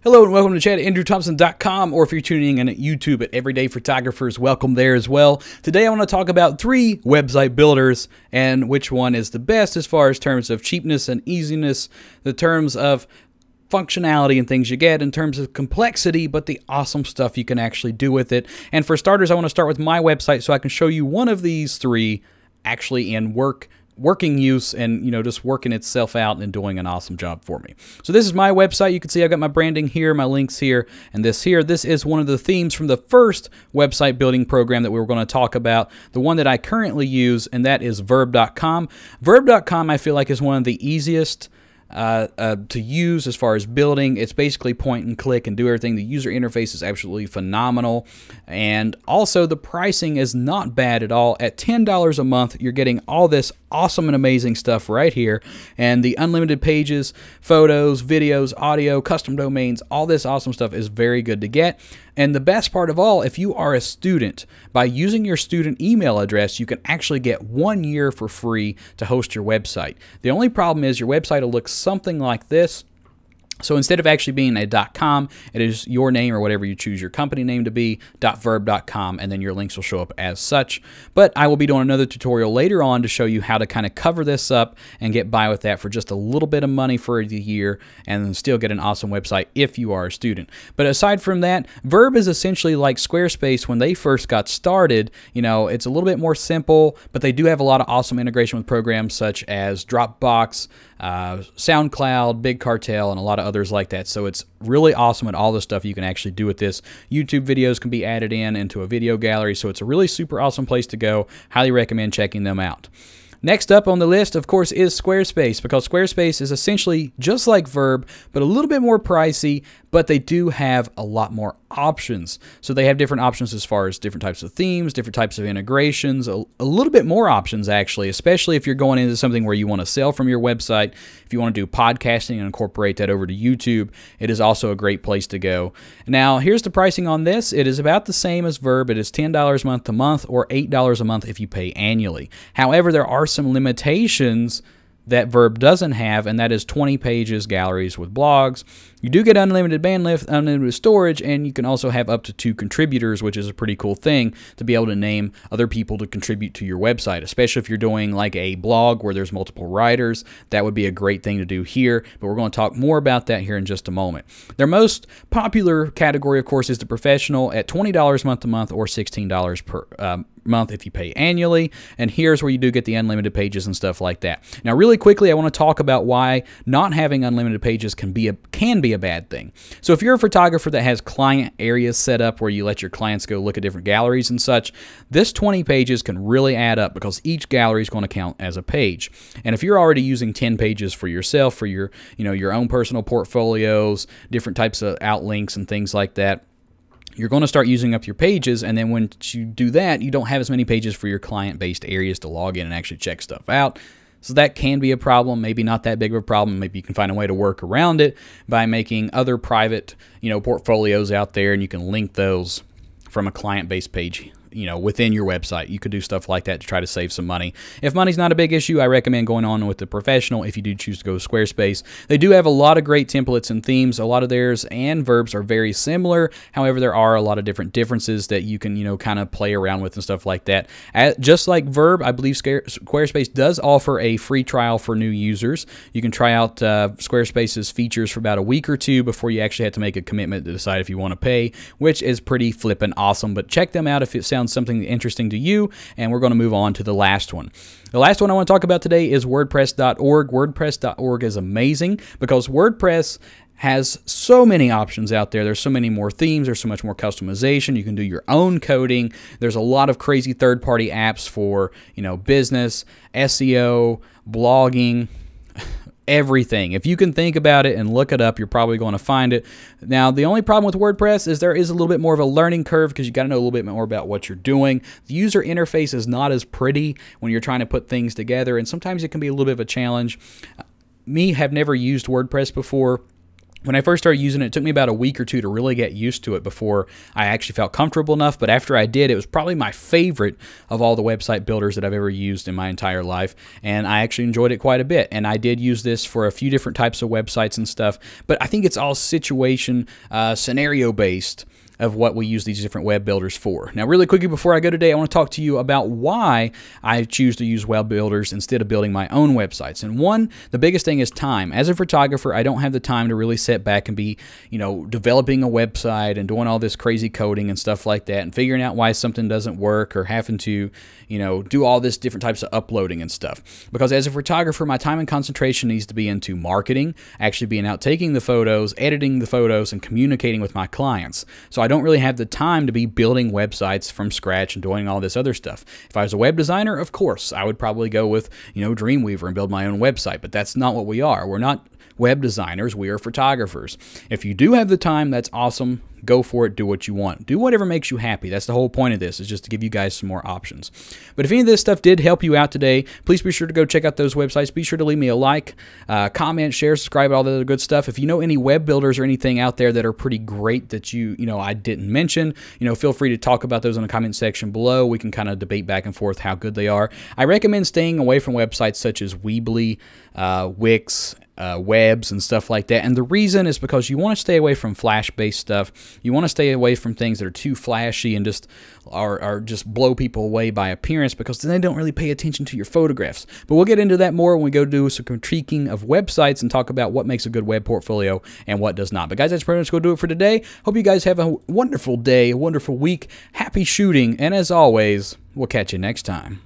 Hello and welcome to chat at andrewthompson.com, or if you're tuning in at YouTube at Everyday Photographers, welcome there as well. Today I want to talk about 3 website builders and which one is the best as far as terms of cheapness and easiness, the terms of functionality and things you get, in terms of complexity, but the awesome stuff you can actually do with it. And for starters, I want to start with my website so I can show you one of these 3 actually in working use and, just working itself out and doing an awesome job for me. So this is my website. You can see I've got my branding here, my links here, and this here. This is one of the themes from the first website building program that we were going to talk about, the one that I currently use, and that is Verb.com. Verb.com I feel like is one of the easiest to use as far as building. It's basically point and click and do everything. The user interface is absolutely phenomenal, and also the pricing is not bad at all. At $10 a month, you're getting all this awesome and amazing stuff right here, and the unlimited pages, photos, videos, audio, custom domains, all this awesome stuff is very good to get. And the best part of all, if you are a student, by using your student email address, you can actually get 1 year for free to host your website. The only problem is your website will look something like this. So instead of actually being a .com, it is your name or whatever you choose your company name to be, .verb.com, and then your links will show up as such. But I will be doing another tutorial later on to show you how to kind of cover this up and get by with that for just a little bit of money for the year and then still get an awesome website if you are a student. But aside from that, Verb is essentially like Squarespace when they first got started. It's a little bit more simple, but they do have a lot of awesome integration with programs such as Dropbox, SoundCloud, Big Cartel, and a lot of others like that. So it's really awesome at all the stuff you can actually do with this. YouTube videos can be added into a video gallery, so it's a really super awesome place to go. Highly recommend checking them out. Next up on the list, of course, is Squarespace, because Squarespace is essentially just like Verb, but a little bit more pricey, but they do have a lot more options. So they have different options as far as different types of themes, different types of integrations, a little bit more options actually, especially if you're going into something where you want to sell from your website. If you want to do podcasting and incorporate that over to YouTube, it is also a great place to go. Now, here's the pricing on this. It is about the same as Verb. It is $10 month to month or $8 a month if you pay annually. However, there are some limitations that Verb doesn't have, and that is 20 pages, galleries with blogs. You do get unlimited bandwidth, unlimited storage, and you can also have up to 2 contributors, which is a pretty cool thing to be able to name other people to contribute to your website, especially if you're doing like a blog where there's multiple writers. That would be a great thing to do here, but we're going to talk more about that here in just a moment. Their most popular category, of course, is the professional at $20 month to month or $16 per month if you pay annually, and here's where you do get the unlimited pages and stuff like that. Now, really quickly, I want to talk about why not having unlimited pages can be a bad thing. So if you're a photographer that has client areas set up where you let your clients go look at different galleries and such, this 20 pages can really add up because each gallery is going to count as a page. And if you're already using 10 pages for yourself, for your own personal portfolios, different types of outlinks and things like that, you're going to start using up your pages, and then when you do that, you don't have as many pages for your client-based areas to log in and actually check stuff out. So that can be a problem, maybe not that big of a problem. Maybe you can find a way to work around it by making other private, portfolios out there, and you can link those from a client-based page within your website. You could do stuff like that to try to save some money. If money's not a big issue, I recommend going on with the professional if you do choose to go with Squarespace. They do have a lot of great templates and themes. A lot of theirs and Verb's are very similar. However, there are a lot of different differences that you can, kind of play around with and stuff like that. Just like Verb, I believe Squarespace does offer a free trial for new users. You can try out Squarespace's features for about a week or 2 before you actually have to make a commitment to decide if you want to pay, which is pretty flippin' awesome. But check them out if it sounds something interesting to you, and we're going to move on to the last one. The last one I want to talk about today is WordPress.org. WordPress.org is amazing because WordPress has so many options out there. There's so many more themes. There's so much more customization. You can do your own coding. There's a lot of crazy third-party apps for, business, SEO, blogging, everything. If you can think about it and look it up, you're probably going to find it. Now, the only problem with WordPress is there is a little bit more of a learning curve because you got to know a little bit more about what you're doing. The user interface is not as pretty when you're trying to put things together, and sometimes it can be a little bit of a challenge. Me have never used WordPress before. When I first started using it, it took me about a week or two to really get used to it before I actually felt comfortable enough. But after I did, it was probably my favorite of all the website builders that I've ever used in my entire life. And I actually enjoyed it quite a bit. And I did use this for a few different types of websites and stuff. But I think it's all situation, scenario-based of what we use these different web builders for. Now, really quickly before I go today, I want to talk to you about why I choose to use web builders instead of building my own websites. And one, the biggest thing is time. As a photographer, I don't have the time to really sit back and be, developing a website and doing all this crazy coding and stuff like that and figuring out why something doesn't work or having to, do all this different types of uploading and stuff. Because as a photographer, my time and concentration needs to be into marketing, actually being out taking the photos, editing the photos, and communicating with my clients. So I don't really have the time to be building websites from scratch and doing all this other stuff. If I was a web designer, of course, I would probably go with, Dreamweaver and build my own website, but that's not what we are. We're not web designers, we are photographers. If you do have the time, that's awesome. Go for it. Do what you want. Do whatever makes you happy. That's the whole point of this, is just to give you guys some more options. But if any of this stuff did help you out today, please be sure to go check out those websites. Be sure to leave me a like, comment, share, subscribe, all the other good stuff. If you know any web builders or anything out there that are pretty great that I didn't mention, feel free to talk about those in the comment section below. We can kind of debate back and forth how good they are. I recommend staying away from websites such as Weebly, Wix, webs and stuff like that. And the reason is because you want to stay away from flash-based stuff. You want to stay away from things that are too flashy and just are just blow people away by appearance, because then they don't really pay attention to your photographs. But we'll get into that more when we go do some critiquing of websites and talk about what makes a good web portfolio and what does not. But guys, that's pretty much going to do it for today. Hope you guys have a wonderful day, a wonderful week. Happy shooting, and as always, we'll catch you next time.